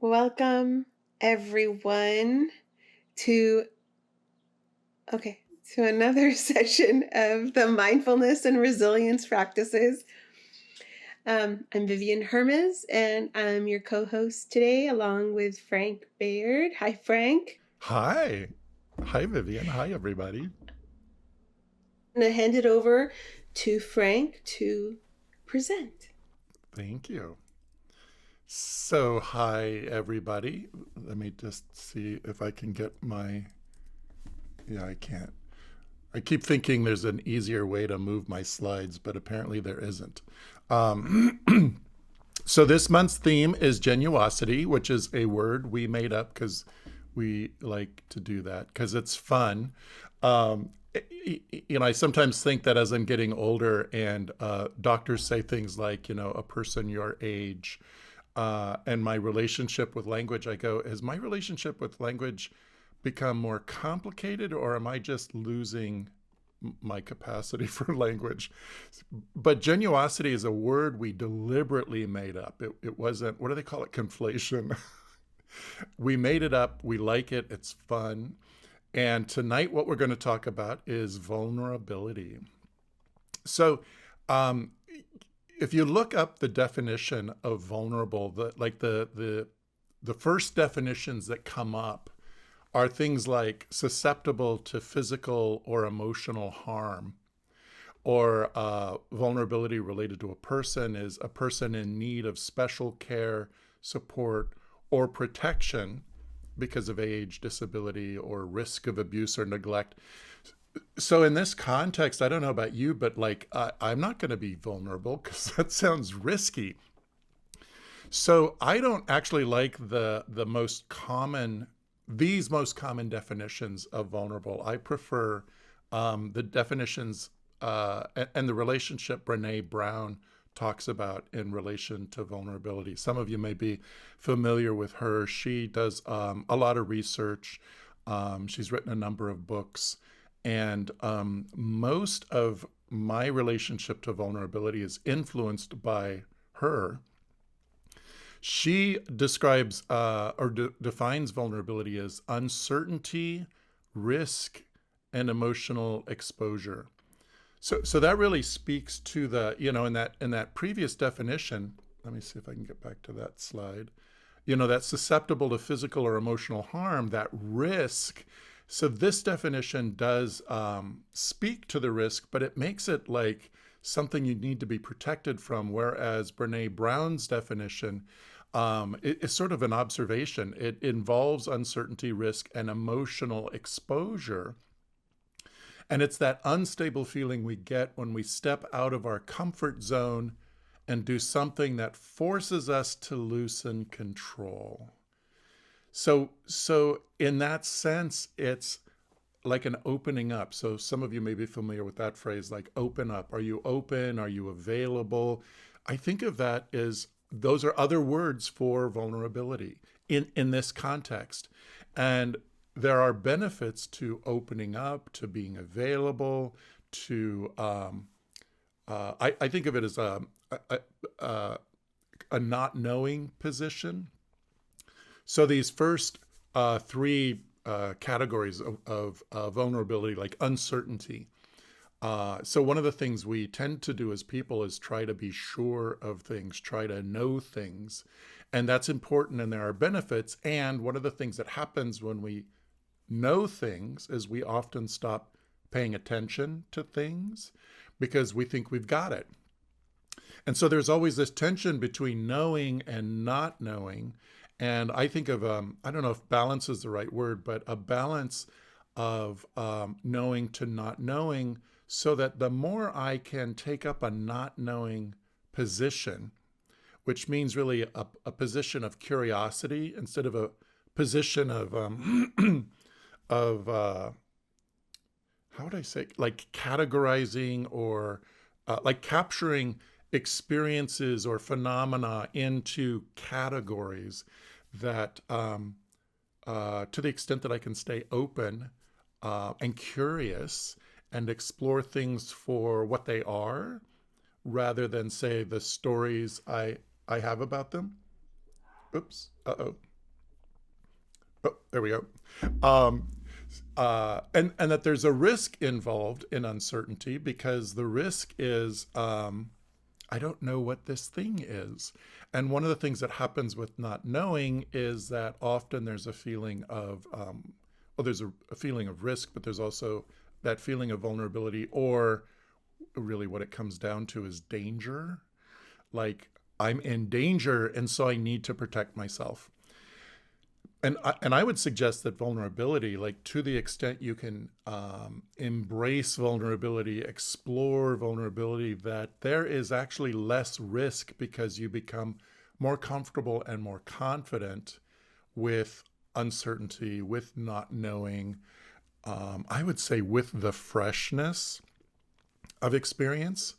Welcome everyone to to another session of the mindfulness and resilience practices. I'm Vivian Hermiz, and I'm your co-host today, along with Frank Baird. Hi, Frank. Hi. Hi, Vivian. Hi, everybody. I'm gonna hand it over to Frank to present. Thank you. So, hi, everybody. Let me just see if I can get my. Yeah, I can't. I keep thinking there's an easier way to move my slides, but apparently there isn't. So, this month's theme is genuosity, which is a word we made up because we like to do that because it's fun. Um, I sometimes think that as I'm getting older and doctors say things like, a person your age and my relationship with language, I go, has my relationship with language become more complicated or am I just losing my capacity for language? But genuosity is a word we deliberately made up. It wasn't, what do they call it? Conflation. We made it up. We like it. It's fun. And tonight, what we're going to talk about is vulnerability. So, um, if you look up the definition of vulnerable, the first definitions that come up are things like susceptible to physical or emotional harm, or vulnerability related to a person is a person in need of special care, support, or protection because of age, disability, or risk of abuse or neglect. So in this context, I don't know about you, but I'm not going to be vulnerable because that sounds risky. So I don't actually like the most common these most common definitions of vulnerable. I prefer the definitions and the relationship Brené Brown talks about in relation to vulnerability. Some of you may be familiar with her. She does a lot of research. She's written a number of books. And most of my relationship to vulnerability is influenced by her. She describes defines vulnerability as uncertainty, risk, and emotional exposure. So that really speaks to the, in that previous definition. Let me see if I can get back to that slide. That's susceptible to physical or emotional harm, that risk. So this definition does speak to the risk, but it makes it like something you need to be protected from, whereas Brené Brown's definition is sort of an observation. It involves uncertainty, risk, and emotional exposure. And it's that unstable feeling we get when we step out of our comfort zone and do something that forces us to loosen control. So in that sense, it's like an opening up. So some of you may be familiar with that phrase, like open up. Are you open? Are you available? I think of that as those are other words for vulnerability in this context. And there are benefits to opening up, to being available, to I think of it as a not knowing position. So these first three categories of vulnerability, like uncertainty. So one of the things we tend to do as people is try to be sure of things, try to know things. And that's important and there are benefits. And one of the things that happens when we know things is we often stop paying attention to things because we think we've got it. And so there's always this tension between knowing and not knowing. And I think of, I don't know if balance is the right word, but a balance of knowing to not knowing, so that the more I can take up a not knowing position, which means really a position of curiosity instead of a position of, of how would I say, like categorizing or like capturing experiences or phenomena into categories that, to the extent that I can stay open and curious and explore things for what they are rather than say the stories I have about them. Oops. Uh-oh. Oh, there we go. Um, and that there's a risk involved in uncertainty because the risk is I don't know what this thing is. And one of the things that happens with not knowing is that often there's a feeling of, well, there's a feeling of risk, but there's also that feeling of vulnerability, or really what it comes down to is danger. Like I'm in danger, and so I need to protect myself. And I would suggest that vulnerability, like to the extent you can embrace vulnerability, explore vulnerability, that there is actually less risk because you become more comfortable and more confident with uncertainty, with not knowing. I would say with the freshness of experience,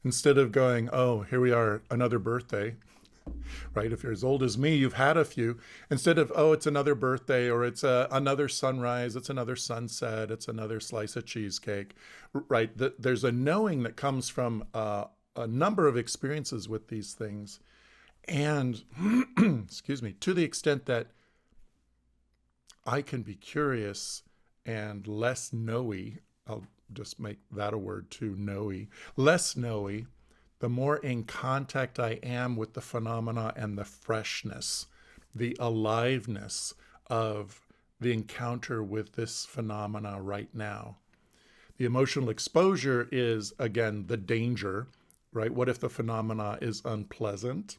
instead of going, oh, here we are, another birthday, right? If you're as old as me, you've had a few. Instead of, oh, it's another birthday, or it's another sunrise, it's another sunset, it's another slice of cheesecake, right? There's a knowing that comes from a number of experiences with these things. And, excuse me, to the extent that I can be curious and less knowy, I'll just make that a word too, knowy, less knowy, the more in contact I am with the phenomena and the freshness, the aliveness of the encounter with this phenomena right now. The emotional exposure is, again, the danger, right? What if the phenomena is unpleasant?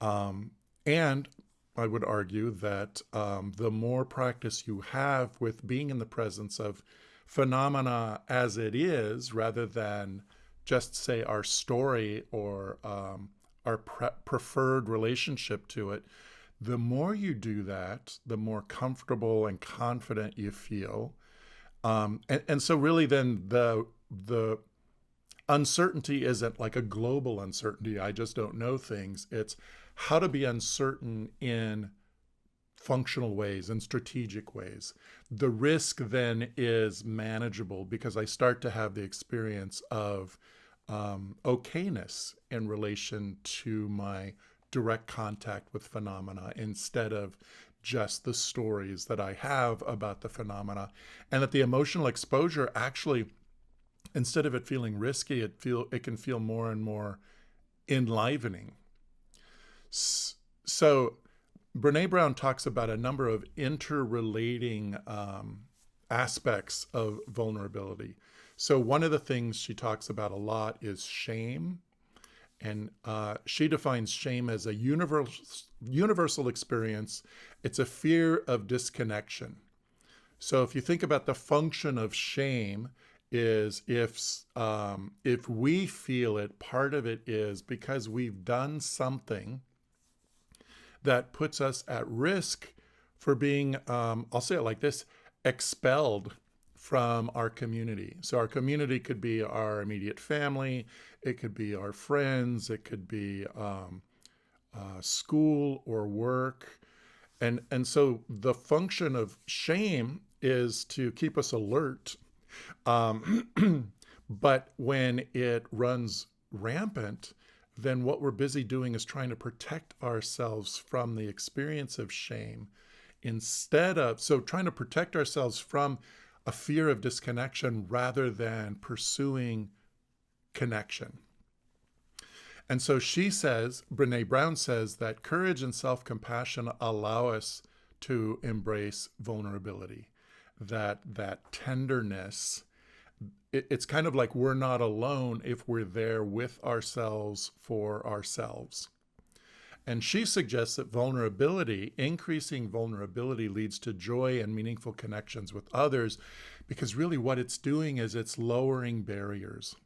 And I would argue that the more practice you have with being in the presence of phenomena as it is, rather than just say our story or our preferred relationship to it, the more you do that, the more comfortable and confident you feel. And so really then the uncertainty isn't like a global uncertainty. I just don't know things. It's how to be uncertain in functional ways and strategic ways. The risk then is manageable because I start to have the experience of okayness in relation to my direct contact with phenomena instead of just the stories that I have about the phenomena. And that the emotional exposure actually, instead of it feeling risky, it can feel more and more enlivening. So Brené Brown talks about a number of interrelating aspects of vulnerability. So one of the things she talks about a lot is shame. And she defines shame as a universal experience. It's a fear of disconnection. So if you think about the function of shame, is if we feel it, part of it is because we've done something that puts us at risk for being, I'll say it like this, expelled from our community. So our community could be our immediate family, it could be our friends, it could be school or work. And so the function of shame is to keep us alert. But when it runs rampant, then what we're busy doing is trying to protect ourselves from the experience of shame so trying to protect ourselves from a fear of disconnection rather than pursuing connection. And so Brené Brown says that courage and self-compassion allow us to embrace vulnerability, that tenderness, it's kind of like we're not alone if we're there with ourselves for ourselves. And she suggests that increasing vulnerability leads to joy and meaningful connections with others, because really what it's doing is it's lowering barriers,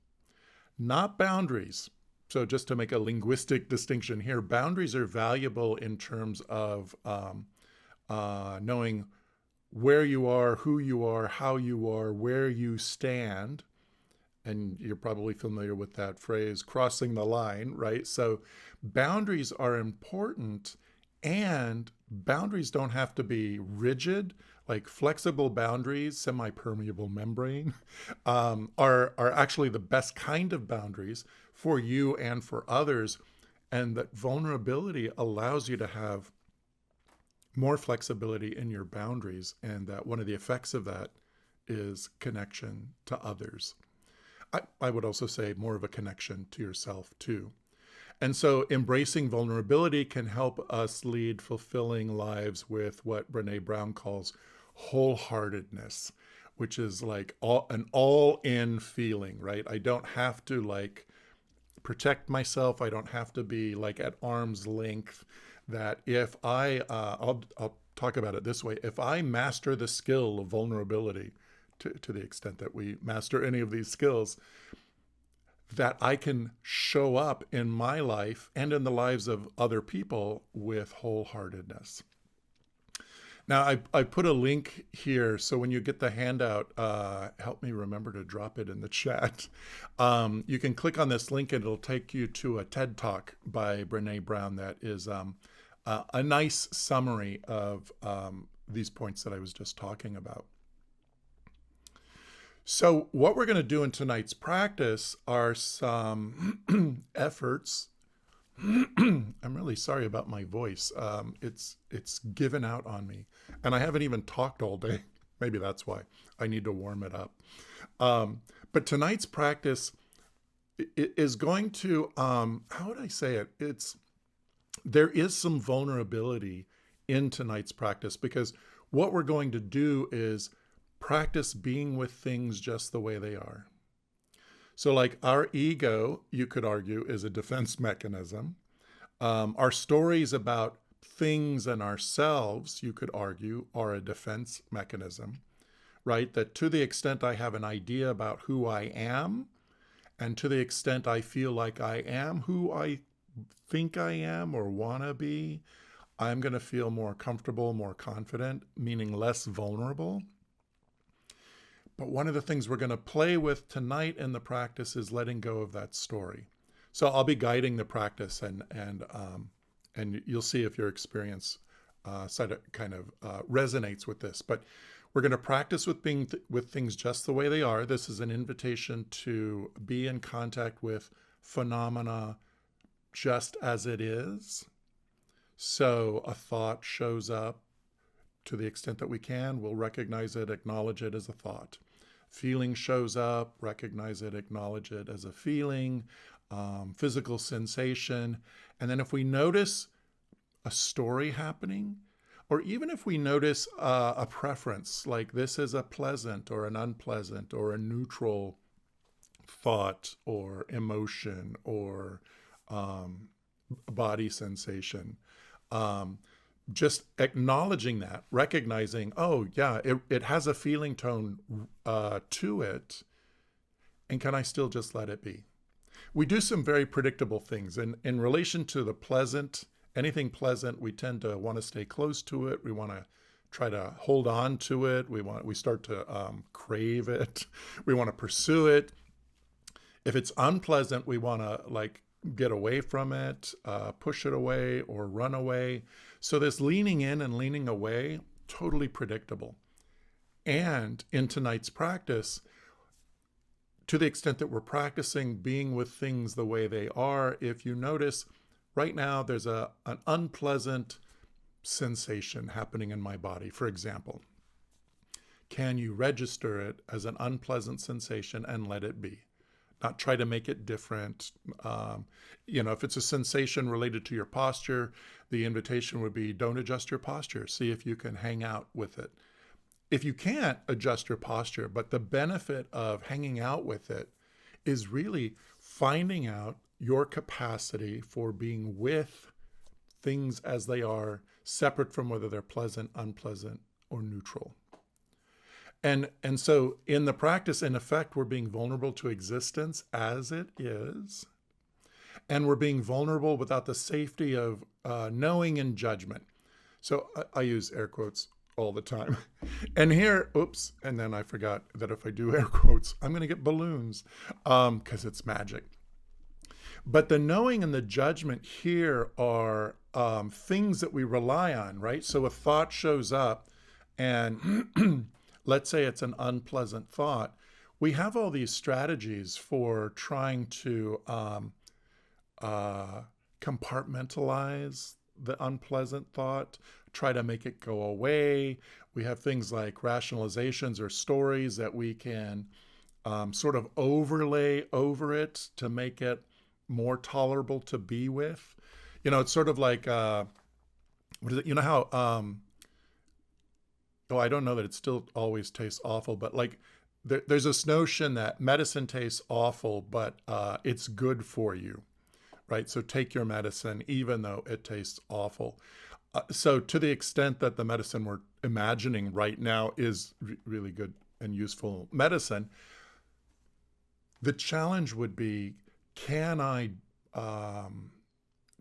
not boundaries. So just to make a linguistic distinction here, boundaries are valuable in terms of knowing where you are, who you are, how you are, where you stand. And you're probably familiar with that phrase, crossing the line, right? So boundaries are important, and boundaries don't have to be rigid. Like flexible boundaries, semi-permeable membrane, are actually the best kind of boundaries for you and for others. And that vulnerability allows you to have more flexibility in your boundaries, and that one of the effects of that is connection to others. I would also say more of a connection to yourself too. And so embracing vulnerability can help us lead fulfilling lives with what Brené Brown calls wholeheartedness, which is like an all-in feeling, right? I don't have to like protect myself. I don't have to be like at arm's length. That if I'll talk about it this way: if I master the skill of vulnerability, to the extent that we master any of these skills, that I can show up in my life and in the lives of other people with wholeheartedness. Now, I put a link here, so when you get the handout, help me remember to drop it in the chat. You can click on this link and it'll take you to a TED Talk by Brené Brown that is a nice summary of these points that I was just talking about. So what we're going to do in tonight's practice are some efforts. I'm really sorry about my voice. It's given out on me, and I haven't even talked all day. Maybe that's why I need to warm it up. But tonight's practice is going to, how would I say it? There is some vulnerability in tonight's practice, because what we're going to do is practice being with things just the way they are. So like our ego, you could argue, is a defense mechanism. Our stories about things and ourselves, you could argue, are a defense mechanism, right? That to the extent I have an idea about who I am, and to the extent I feel like I am who I think I am or want to be, I'm going to feel more comfortable, more confident, meaning less vulnerable. But one of the things we're going to play with tonight in the practice is letting go of that story. So I'll be guiding the practice, and you'll see if your experience kind of resonates with this. But we're going to practice with being with things just the way they are. This is an invitation to be in contact with phenomena just as it is. So a thought shows up. To the extent that we can, we'll recognize it, acknowledge it as a thought. Feeling shows up, recognize it, acknowledge it as a feeling, physical sensation. And then if we notice a story happening, or even if we notice a preference, like this is a pleasant or an unpleasant or a neutral thought or emotion or body sensation, just acknowledging that, recognizing, oh yeah, it has a feeling tone to it, and can I still just let it be? We do some very predictable things. In relation to the pleasant, anything pleasant, we tend to want to stay close to it. We want to try to hold on to it. We start to crave it. We want to pursue it. If it's unpleasant, we want to like get away from it, push it away, or run away. So this leaning in and leaning away, totally predictable. And in tonight's practice, to the extent that we're practicing being with things the way they are, if you notice, right now there's an unpleasant sensation happening in my body, for example. Can you register it as an unpleasant sensation and let it be? Not try to make it different. If it's a sensation related to your posture, the invitation would be don't adjust your posture. See if you can hang out with it. If you can't adjust your posture, but the benefit of hanging out with it is really finding out your capacity for being with things as they are, separate from whether they're pleasant, unpleasant, or neutral. And so in the practice, in effect, we're being vulnerable to existence as it is. And we're being vulnerable without the safety of knowing and judgment. So I use air quotes all the time. And here, oops, and then I forgot that if I do air quotes, I'm going to get balloons because it's magic. But the knowing and the judgment here are things that we rely on, right? So a thought shows up and let's say it's an unpleasant thought. We have all these strategies for trying to compartmentalize the unpleasant thought, try to make it go away. We have things like rationalizations or stories that we can sort of overlay over it to make it more tolerable to be with. It's sort of like, what is it? You know how, oh, I don't know that it still always tastes awful, but like there's this notion that medicine tastes awful, but it's good for you, right? So take your medicine, even though it tastes awful. So to the extent that the medicine we're imagining right now is really good and useful medicine, the challenge would be, can I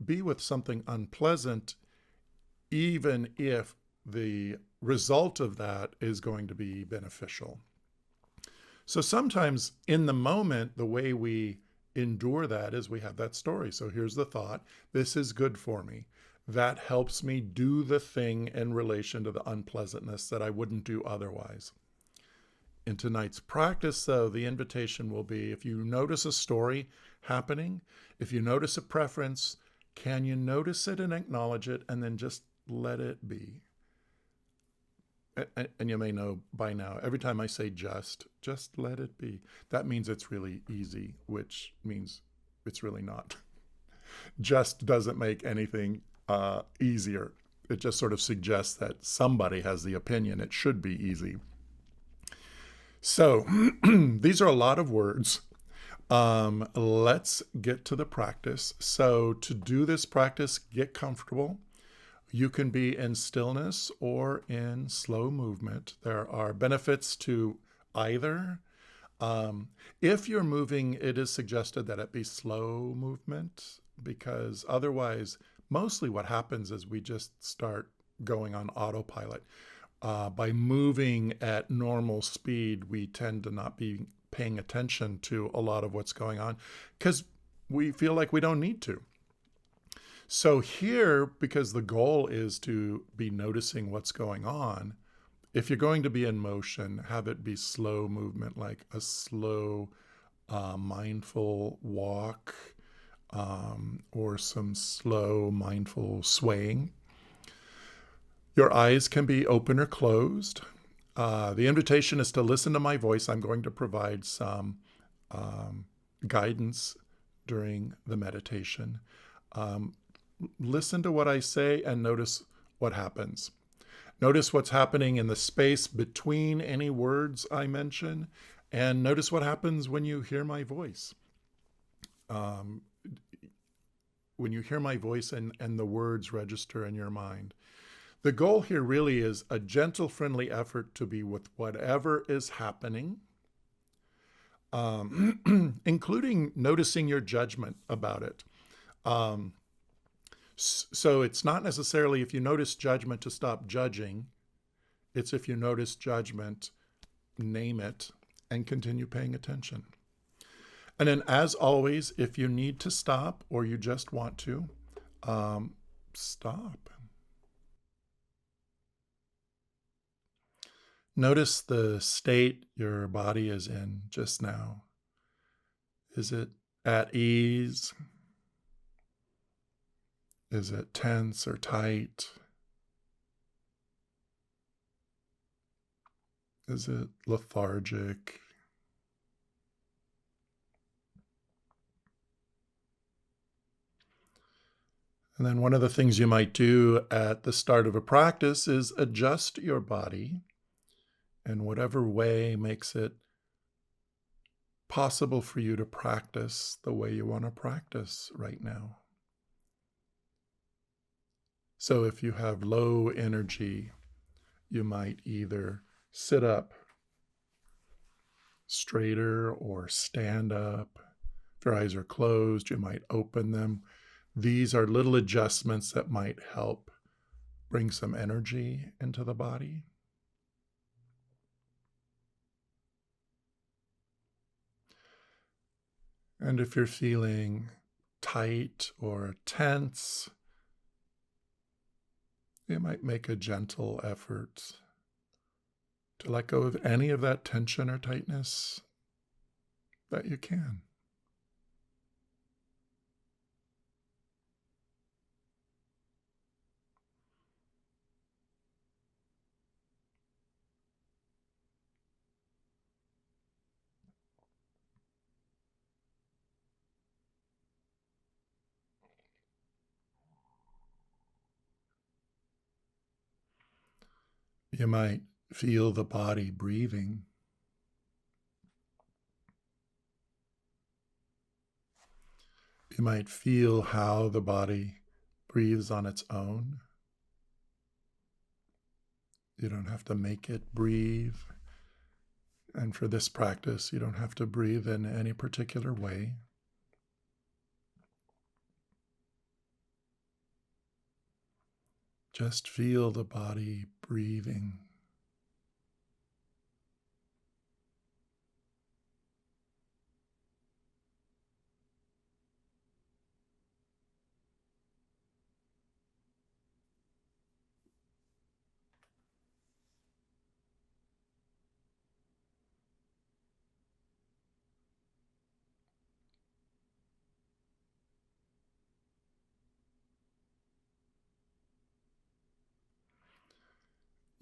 be with something unpleasant, even if the result of that is going to be beneficial? So sometimes in the moment, the way we endure that is we have that story. So here's the thought: this is good for me. That helps me do the thing in relation to the unpleasantness that I wouldn't do otherwise. In tonight's practice, though, the invitation will be, if you notice a story happening, if you notice a preference, can you notice it and acknowledge it and then just let it be? And you may know by now, every time I say just let it be, that means it's really easy, which means it's really not. Just doesn't make anything easier. It just sort of suggests that somebody has the opinion it should be easy. So these are a lot of words. Let's get to the practice. So to do this practice, get comfortable. You can be in stillness or in slow movement. There are benefits to either. If you're moving, it is suggested that it be slow movement, because otherwise, mostly what happens is we just start going on autopilot. By moving at normal speed, we tend to not be paying attention to a lot of what's going on because we feel like we don't need to. So here, because the goal is to be noticing what's going on, if you're going to be in motion, have it be slow movement, like a slow, mindful walk, or some slow, mindful swaying. Your eyes can be open or closed. The invitation is to listen to my voice. I'm going to provide some guidance during the meditation. Listen to what I say and notice what happens. Notice what's happening in the space between any words I mention, and notice what happens when you hear my voice. When you hear my voice and the words register in your mind. The goal here really is a gentle, friendly effort to be with whatever is happening, including noticing your judgment about it. So it's not necessarily if you notice judgment to stop judging. It's if you notice judgment, name it, and continue paying attention. And then, as always, if you need to stop or you just want to, stop. Notice the state your body is in just now. Is it at ease? Is it tense or tight? Is it lethargic? And then one of the things you might do at the start of a practice is adjust your body in whatever way makes it possible for you to practice the way you want to practice right now. So if you have low energy, you might either sit up straighter or stand up. If your eyes are closed, you might open them. These are little adjustments that might help bring some energy into the body. And if you're feeling tight or tense, you might make a gentle effort to let go of any of that tension or tightness that you can. You might feel the body breathing. You might feel how the body breathes on its own. You don't have to make it breathe. And for this practice, you don't have to breathe in any particular way. Just feel the body breathing.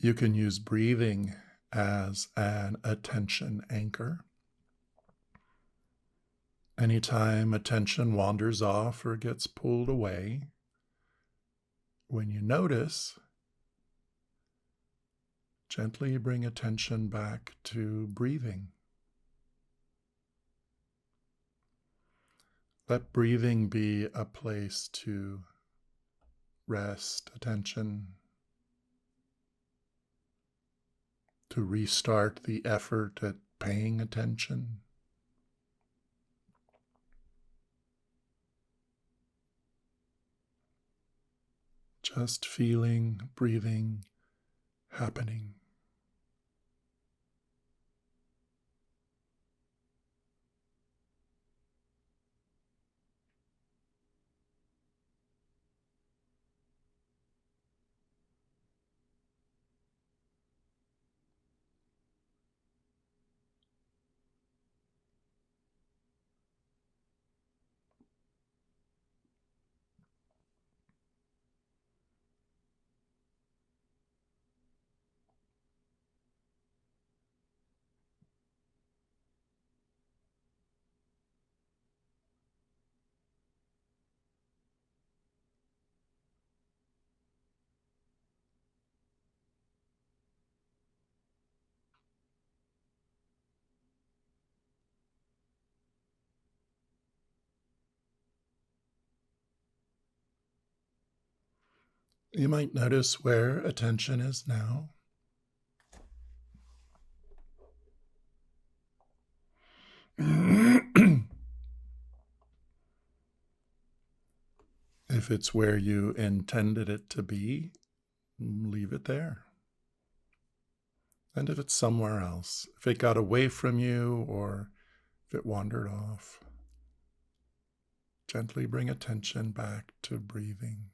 You can use breathing as an attention anchor. Anytime attention wanders off or gets pulled away, when you notice, gently bring attention back to breathing. Let breathing be a place to rest attention, to restart the effort at paying attention. Just feeling breathing happening. You might notice where attention is now. If it's where you intended it to be, leave it there. And if it's somewhere else, if it got away from you or if it wandered off, gently bring attention back to breathing.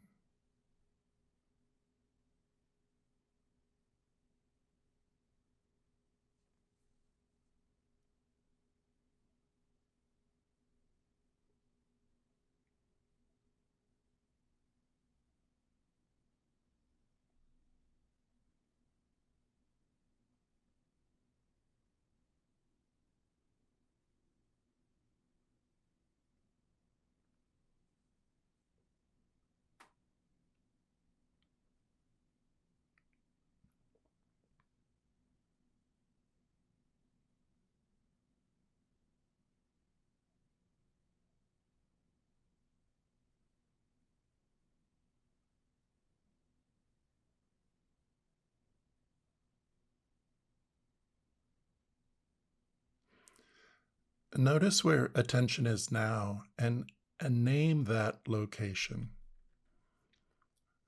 Notice where attention is now and name that location.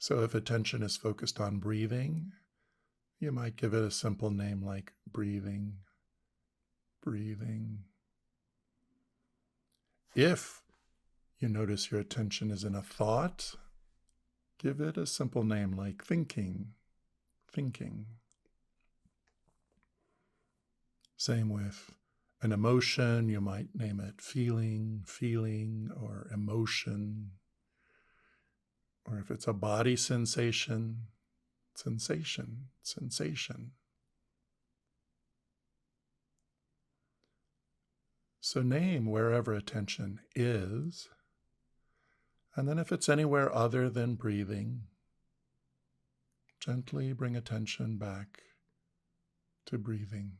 So if attention is focused on breathing, you might give it a simple name like breathing, breathing. If you notice your attention is in a thought, give it a simple name like thinking, thinking. Same with an emotion, you might name it feeling, feeling, or emotion. Or if it's a body sensation, sensation, sensation. So name wherever attention is, and then if it's anywhere other than breathing, Gently bring attention back to breathing.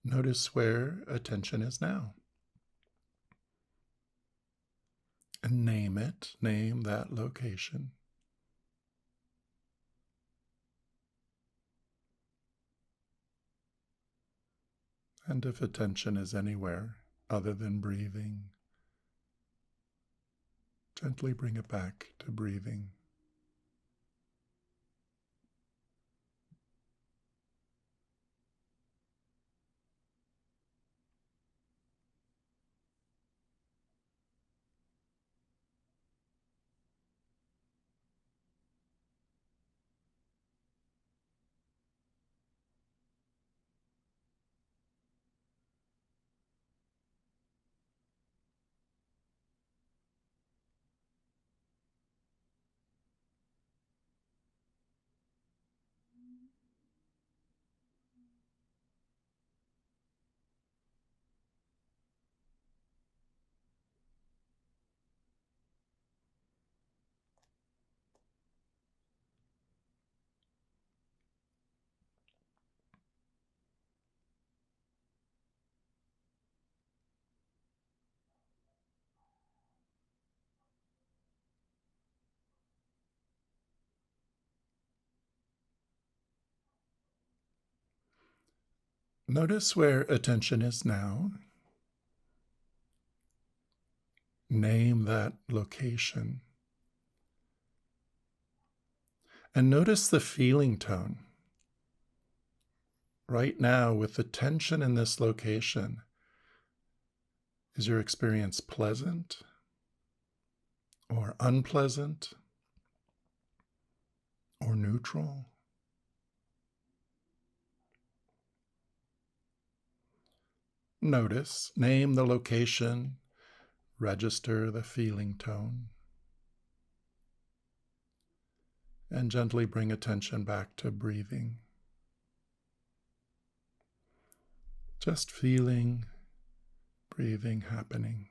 Notice where attention is now. And name it, name that location. And if attention is anywhere other than breathing, gently bring it back to breathing. Notice where attention is now. Name that location. And notice the feeling tone. Right now, with the tension in this location, is your experience pleasant or unpleasant or neutral? Notice, name the location, register the feeling tone, and gently bring attention back to breathing. Just feeling, breathing happening.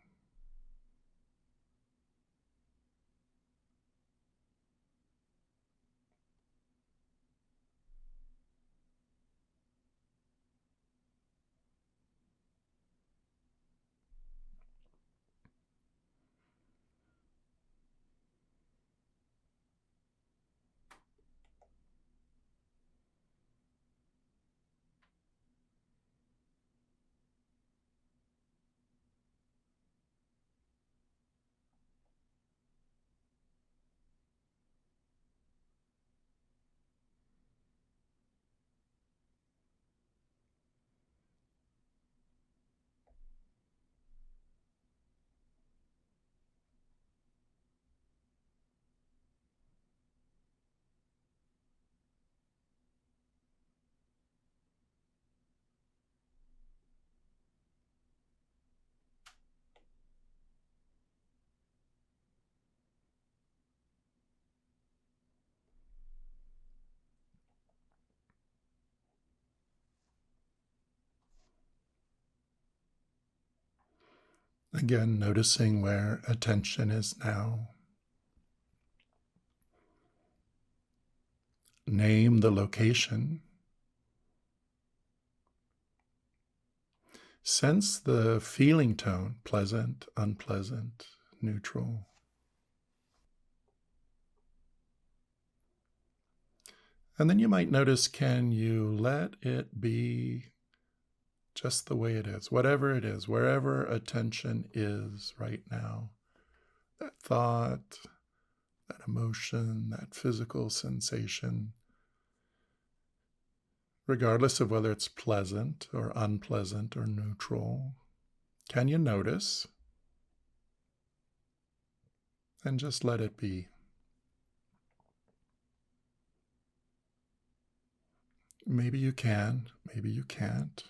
Again, noticing where attention is now. Name the location. Sense the feeling tone, pleasant, unpleasant, neutral. And then you might notice, can you let it be just the way it is, whatever it is, wherever attention is right now, that thought, that emotion, that physical sensation, regardless of whether it's pleasant or unpleasant or neutral. Can you notice? And just let it be. Maybe you can, maybe you can't.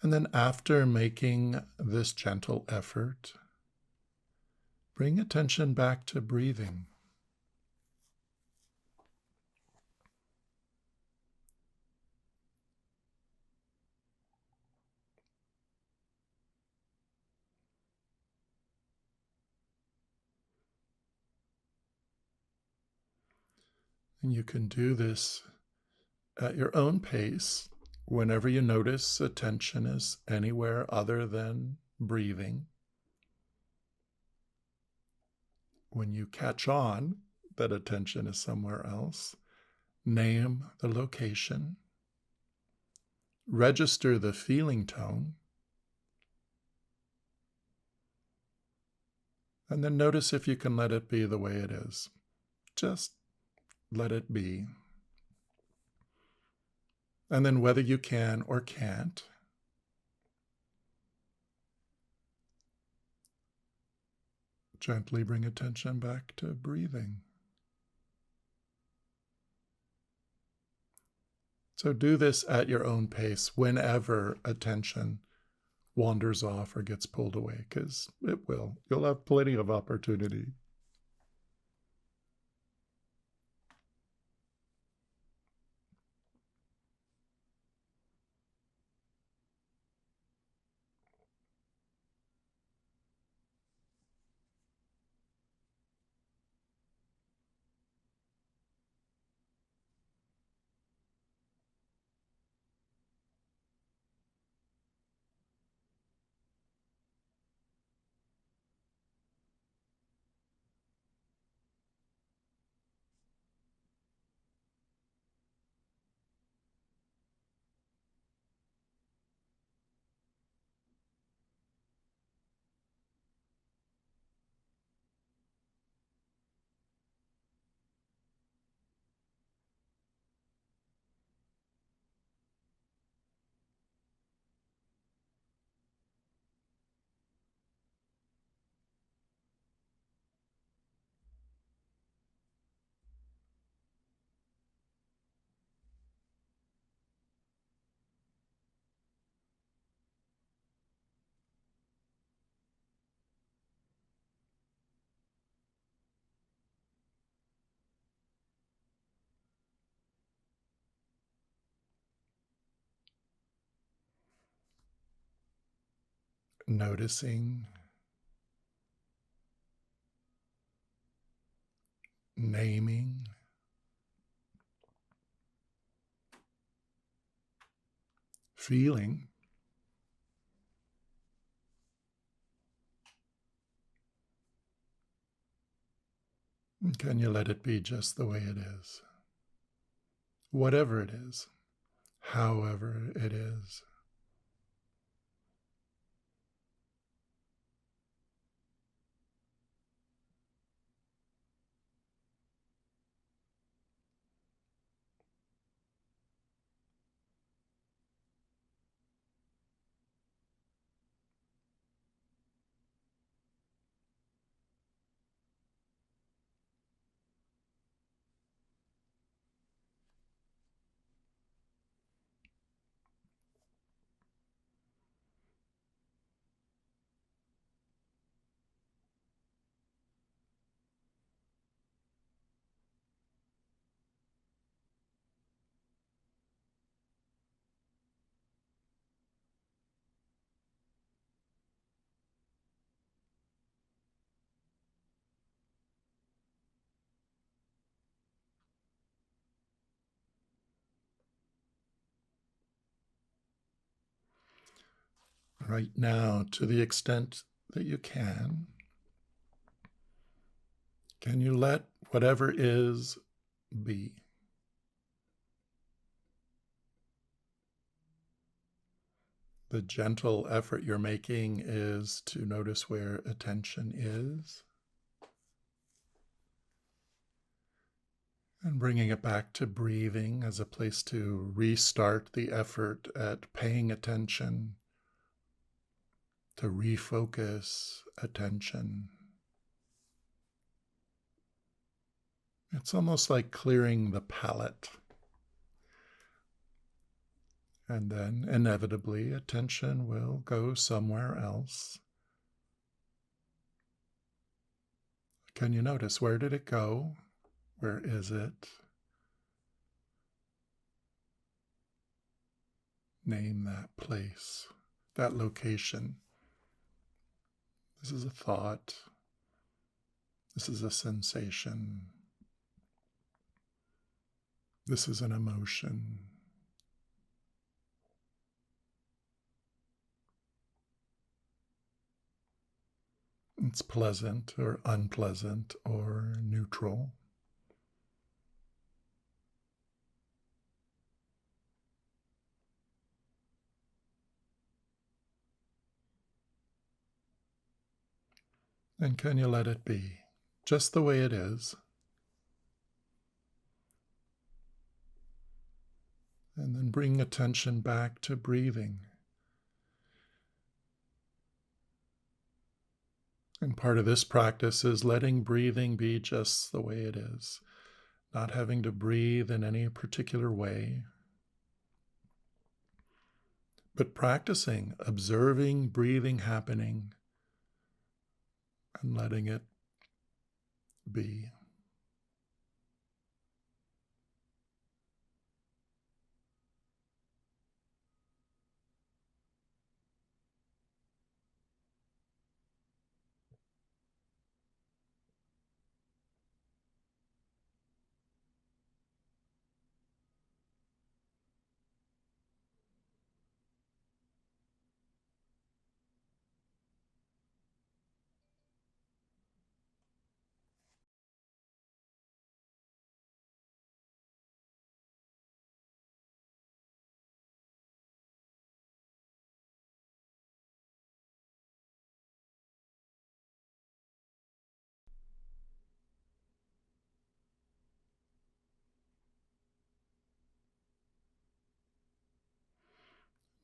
And then after making this gentle effort, bring attention back to breathing. And you can do this at your own pace whenever you notice attention is anywhere other than breathing. When you catch on that attention is somewhere else, name the location, register the feeling tone, and then notice if you can let it be the way it is. Just let it be. And then whether you can or can't, gently bring attention back to breathing. So do this at your own pace whenever attention wanders off or gets pulled away, because it will. You'll have plenty of opportunity. Noticing, naming, feeling. Can you let it be just the way it is? Whatever it is, however it is. Right now, to the extent that you can you let whatever is be? The gentle effort you're making is to notice where attention is and bringing it back to breathing as a place to restart the effort at paying attention, to refocus attention. It's almost like clearing the palate. And then inevitably attention will go somewhere else. Can you notice, where did it go? Where is it? Name that place, that location. This is a thought. This is a sensation. This is an emotion. It's pleasant or unpleasant or neutral. And can you let it be just the way it is? And then bring attention back to breathing. And part of this practice is letting breathing be just the way it is, not having to breathe in any particular way, but practicing, observing breathing happening and letting it be.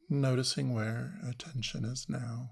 Noticing where attention is now.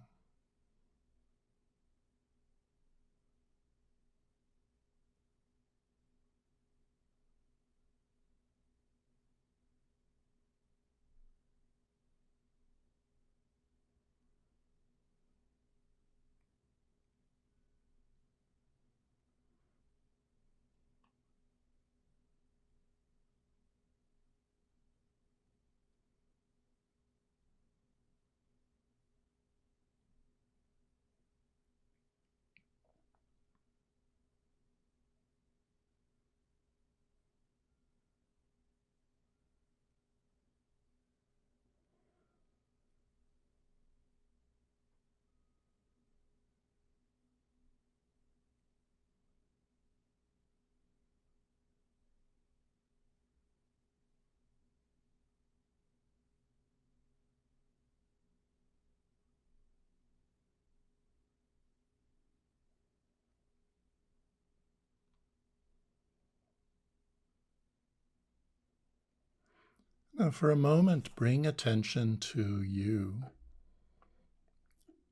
Now, for a moment, bring attention to you,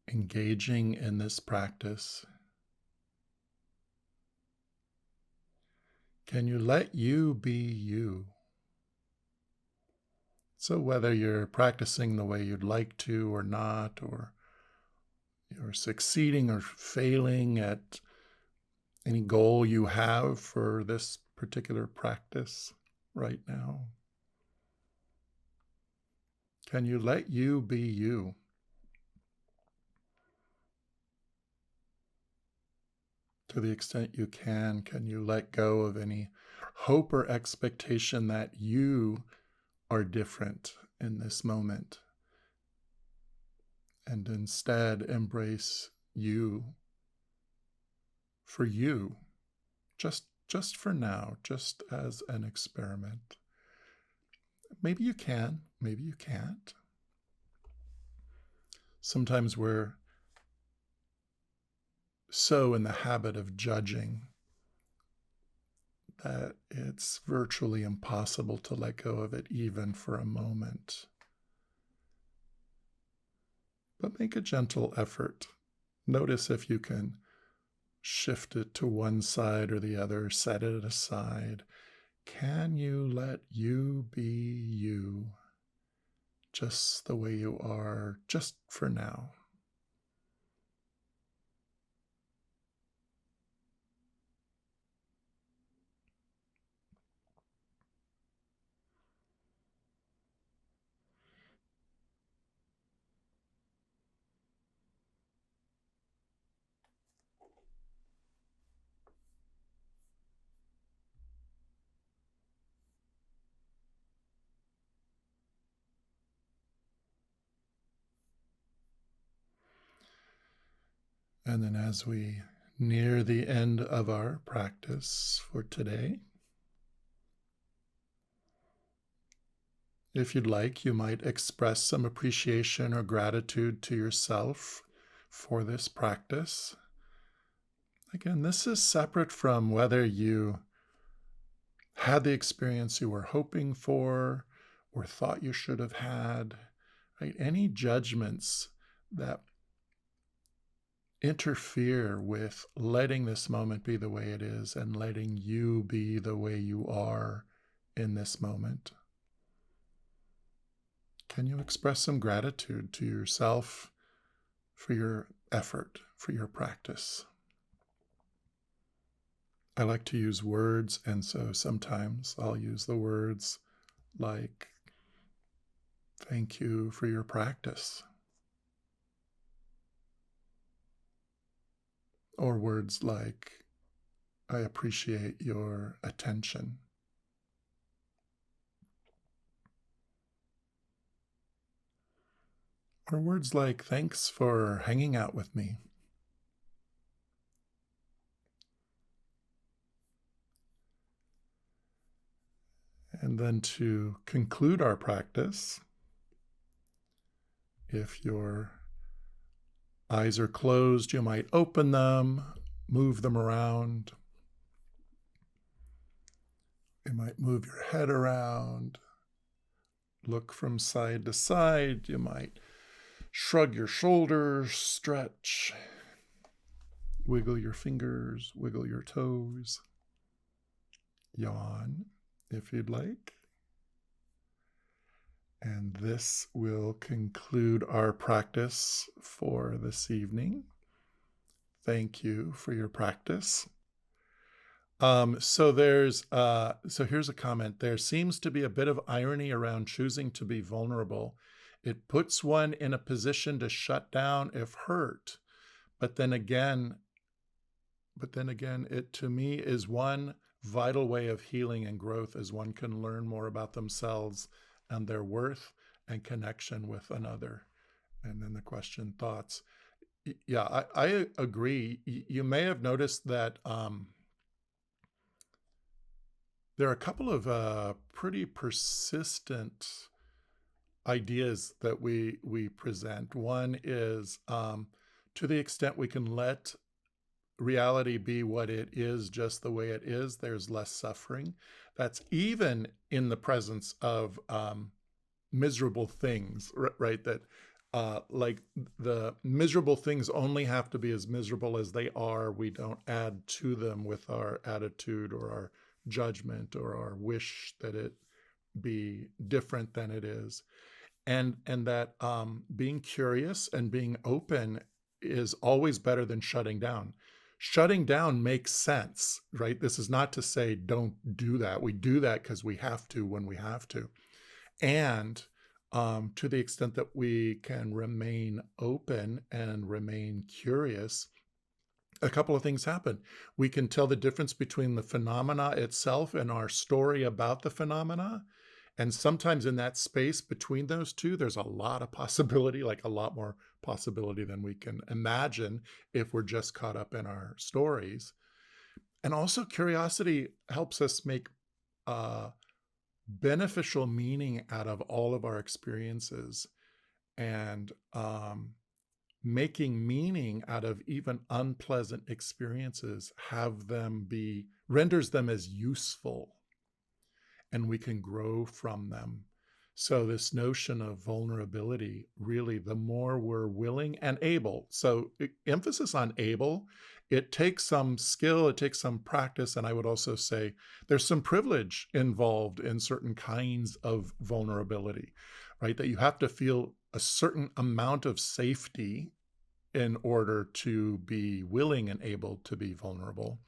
engaging in this practice. Can you let you be you? So whether you're practicing the way you'd like to or not, or you're succeeding or failing at any goal you have for this particular practice right now, can you let you be you? To the extent you can you let go of any hope or expectation that you are different in this moment and instead embrace you for you, just for now, just as an experiment. Maybe you can, maybe you can't. Sometimes we're so in the habit of judging that it's virtually impossible to let go of it even for a moment. But make a gentle effort. Notice if you can shift it to one side or the other, set it aside. Can you let you be you, just the way you are, just for now? And then as we near the end of our practice for today, if you'd like, you might express some appreciation or gratitude to yourself for this practice. Again, this is separate from whether you had the experience you were hoping for or thought you should have had, right? Any judgments that interfere with letting this moment be the way it is and letting you be the way you are in this moment. Can you express some gratitude to yourself for your effort, for your practice? I like to use words, and so sometimes I'll use the words like, thank you for your practice, or words like, I appreciate your attention. Or words like, thanks for hanging out with me. And then to conclude our practice, if your eyes are closed, you might open them, move them around. You might move your head around, look from side to side. You might shrug your shoulders, stretch, wiggle your fingers, wiggle your toes, yawn if you'd like. And this will conclude our practice for this evening. Thank you for your practice. So here's a comment. There seems to be a bit of irony around choosing to be vulnerable. It puts one in a position to shut down if hurt. But then again, it to me is one vital way of healing and growth as one can learn more about themselves and their worth and connection with another. And then the question, thoughts. Yeah, I agree. You may have noticed that there are a couple of pretty persistent ideas that we present. One is to the extent we can let reality be what it is, just the way it is, there's less suffering. That's even in the presence of miserable things, right? That like the miserable things only have to be as miserable as they are. We don't add to them with our attitude or our judgment or our wish that it be different than it is. And that being curious and being open is always better than shutting down. Shutting down makes sense, right? This is not to say don't do that. We do that because we have to when we have to. And to the extent that we can remain open and remain curious, a couple of things happen. We can tell the difference between the phenomena itself and our story about the phenomena. And sometimes in that space between those two, there's a lot of possibility, like a lot more possibility than we can imagine if we're just caught up in our stories. And also curiosity helps us make beneficial meaning out of all of our experiences. And making meaning out of even unpleasant experiences renders them as useful, and we can grow from them. So this notion of vulnerability, really, the more we're willing and able, so emphasis on able, it takes some skill, it takes some practice, and I would also say there's some privilege involved in certain kinds of vulnerability, right? That you have to feel a certain amount of safety in order to be willing and able to be vulnerable.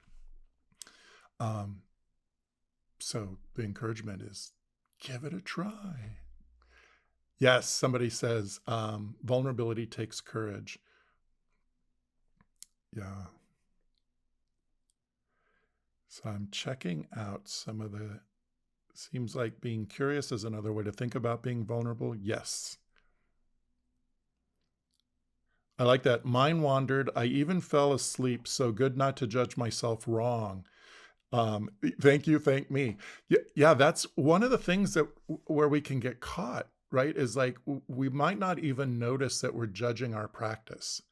So the encouragement is give it a try. Yes, somebody says vulnerability takes courage. Yeah. So I'm checking out some of the, seems like being curious is another way to think about being vulnerable. Yes. I like that. Mine wandered. I even fell asleep. So good not to judge myself wrong. Thank you. Thank me. Yeah, that's one of the things that where we can get caught, right? Is like we might not even notice that we're judging our practice.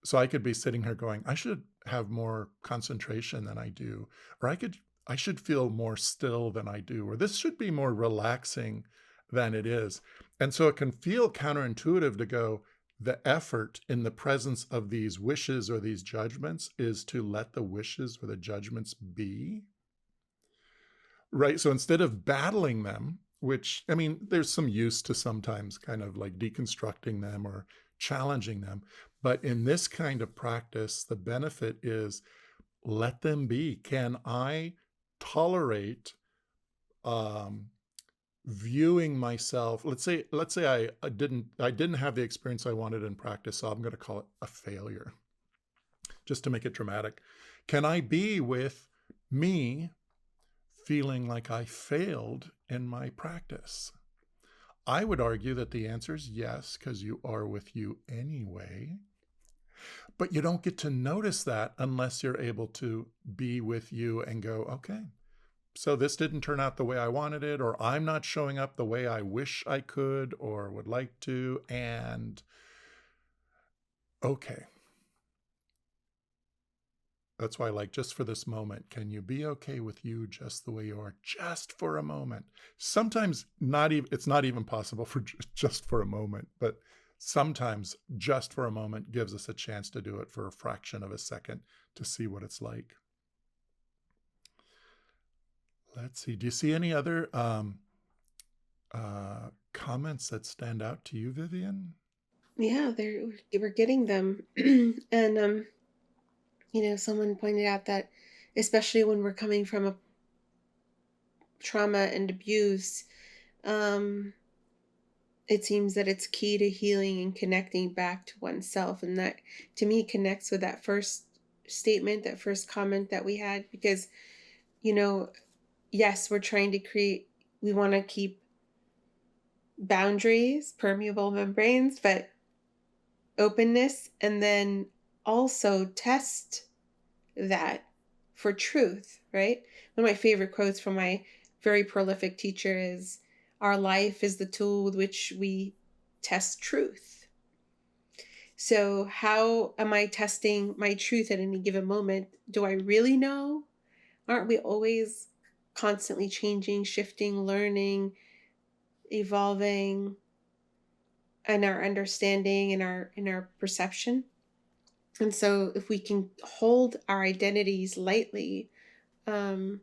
So I could be sitting here going, I should have more concentration than I do, or I should feel more still than I do, or this should be more relaxing than it is. And so it can feel counterintuitive to go, the effort in the presence of these wishes or these judgments is to let the wishes or the judgments be. Right. So instead of battling them, which, I mean, there's some use to sometimes kind of like deconstructing them or challenging them. But in this kind of practice, the benefit is let them be. Can I tolerate viewing myself? Let's say I didn't have the experience I wanted in practice, so I'm going to call it a failure, just to make it dramatic. Can I be with me feeling like I failed in my practice? I would argue that the answer is yes, because you are with you anyway. But you don't get to notice that unless you're able to be with you and go, okay, so this didn't turn out the way I wanted it, or I'm not showing up the way I wish I could or would like to, and okay. That's why I like just for this moment, can you be okay with you just the way you are, just for a moment? Sometimes it's not even possible for just for a moment, but sometimes just for a moment gives us a chance to do it for a fraction of a second to see what it's like. Let's see. Do you see any other comments that stand out to you, Vivian? Yeah, we're getting them. And someone pointed out that especially when we're coming from a trauma and abuse, it seems that it's key to healing and connecting back to oneself. And that, to me, connects with that first statement, that first comment that we had, because, yes, we want to keep boundaries, permeable membranes, but openness, and then also test that for truth, right? One of my favorite quotes from my very prolific teacher is, our life is the tool with which we test truth. So how am I testing my truth at any given moment? Do I really know? Aren't we always constantly changing, shifting, learning, evolving in our understanding and our perception? And so if we can hold our identities lightly, as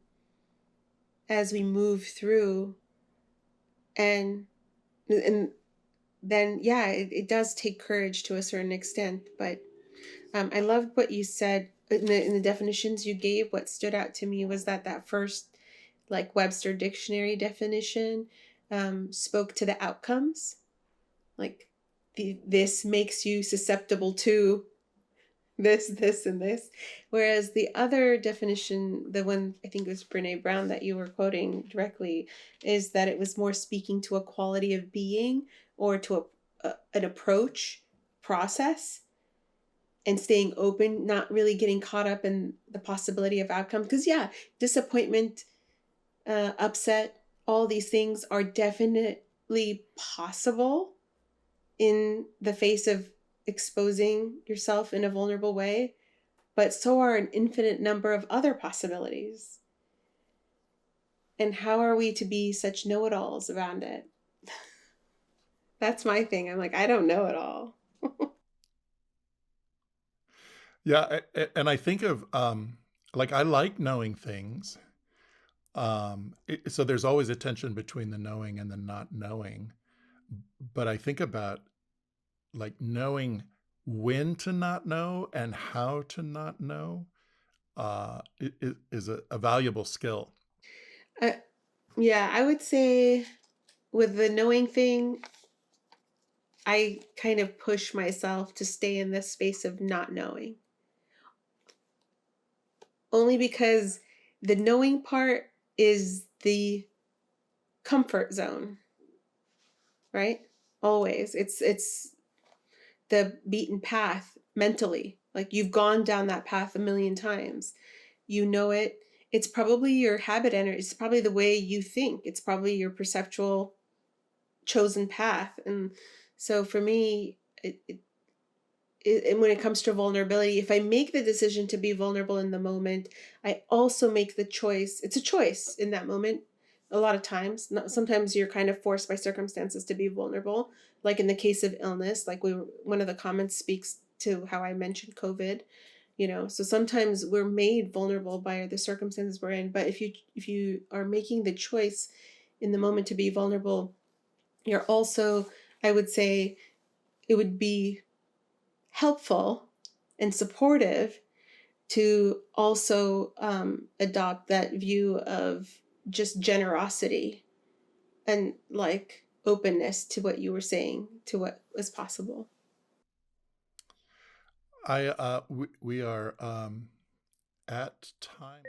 we move through, and then it does take courage to a certain extent. But I loved what you said in the definitions you gave. What stood out to me was that first, like, Webster dictionary definition spoke to the outcomes, like this makes you susceptible to this, and this. Whereas the other definition, the one I think it was Brené Brown that you were quoting directly, is that it was more speaking to a quality of being, or to an approach process, and staying open, not really getting caught up in the possibility of outcomes. Because disappointment, upset, all these things are definitely possible in the face of exposing yourself in a vulnerable way, but so are an infinite number of other possibilities. And how are we to be such know-it-alls around it? That's my thing. I'm like, I don't know it all. Yeah, and I think of like I like knowing things. So there's always a tension between the knowing and the not knowing. But I think about like knowing when to not know and how to not know is a valuable skill. Uh, yeah, I would say with the knowing thing, I kind of push myself to stay in this space of not knowing. Only because the knowing part is the comfort zone, right? Always. It's the beaten path mentally. Like you've gone down that path a million times. You know it. It's probably your habit energy. It's probably the way you think. It's probably your perceptual chosen path. And so for me, and when it comes to vulnerability, if I make the decision to be vulnerable in the moment, I also make the choice. It's a choice in that moment. A lot of times, not, sometimes you're kind of forced by circumstances to be vulnerable. Like in the case of illness, like one of the comments speaks to how I mentioned COVID. So sometimes we're made vulnerable by the circumstances we're in. But if you are making the choice in the moment to be vulnerable, you're also, I would say, it would be helpful and supportive to also adopt that view of just generosity and like openness to what you were saying, to what was possible. We are at time.